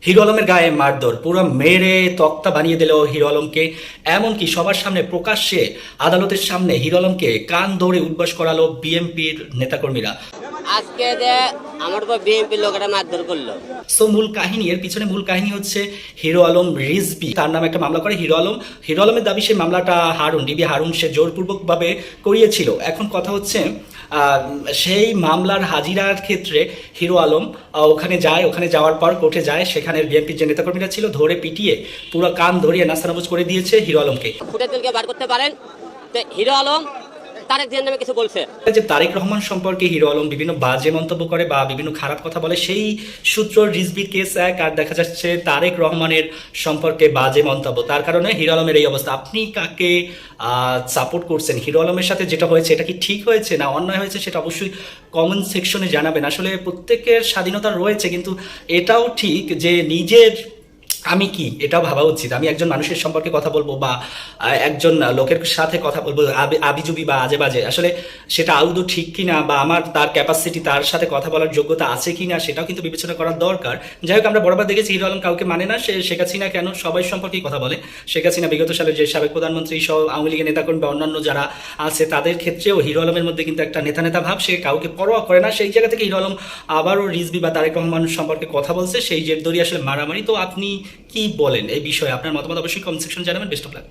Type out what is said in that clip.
Hero আলমের গায়ে মারধর, পুরো মেরে তক্তা বানিয়ে দিল হিরো আলমকে। এমনকি সবার সামনে প্রকাশ্যে আদালতের সামনে হিরো আলমকে কান ধরে উঠবাস করালো বিএনপির নেতাকর্মীরা। আজকে যে আমার উপর বিএনপি লোকেরা মারধর করলো। সো মূল কাহিনী, এর পিছনে মূল কাহিনী হচ্ছে হিরো আলম রিজভী তার নামে একটা মামলা করে হিরো আলম। হিরো আলমের দাবি সেই মামলাটা ডিবি হারুন সে জোরপূর্বকভাবে করিয়েছিল। এখন কথা হচ্ছে সেই মামলার হাজিরার ক্ষেত্রে হিরো আলম ওখানে যায়, ওখানে যাওয়ার পর কোর্টে যায়, সেখানে বিএনপির যে নেতাকর্মীরা ছিল ধরে পিটিয়ে পুরো কান ধরিয়ে নাস্তানাবুজ করে দিয়েছে হিরো আলমকে। ফুটেজকে বার করতে পারেন তো হিরো আলম তারেক জিয়ার নামে কিছু বলছে যে তারেক রহমান সম্পর্কে হিরো আলম বিভিন্ন বাজে মন্তব্য করে বা বিভিন্ন খারাপ কথা বলে, সেই সূত্র রিজভীর কেস এক, আর দেখা যাচ্ছে তারেক রহমানের সম্পর্কে বাজে মন্তব্য, তার কারণে হিরো আলমের এই অবস্থা। আপনি কাকে সাপোর্ট করছেন? হিরো আলমের সাথে যেটা হয়েছে এটা কি ঠিক হয়েছে না অন্যায় হয়েছে সেটা অবশ্যই কমেন্ট সেকশনে জানাবেন। আসলে প্রত্যেকের স্বাধীনতা রয়েছে, কিন্তু এটাও ঠিক যে নিজের আমি কি এটাও ভাবা উচিত। আমি একজন মানুষের সম্পর্কে কথা বলবো বা একজন লোকের সাথে কথা বলবো আবিজুবি বা আজে বাজে, আসলে সেটা আদৌ ঠিক কিনা বা আমার তার ক্যাপাসিটি, তার সাথে কথা বলার যোগ্যতা আছে কিনা সেটাও কিন্তু বিবেচনা করার দরকার। যাই হোক, আমরা বরাবর দেখেছি হিরো আলম কাউকে মানে না। সে শেখ হাসিনা কেন সবাই সম্পর্কেই কথা বলে। শেখ হাসিনা বিগত সালে যে সাবেক প্রধানমন্ত্রী সহ আওয়ামী লীগের নেতাকর্মী বা অন্যান্য যারা আছে তাদের ক্ষেত্রেও হিরো আলমের মধ্যে কিন্তু একটা নেতা নেতা ভাব, সে কাউকে পরোয়া করে না। সেই জায়গা থেকে হিরো আলম আবারও রিজভী বা তারেক রহমান সম্পর্কে কথা বলছে, সেই জের দড়ি আসলে মারামারি। তো আপনি কি বলেন এই বিষয়ে? আপনার মতামত অবশ্যই কমেন্ট সেকশন জানাবেন। Best of luck.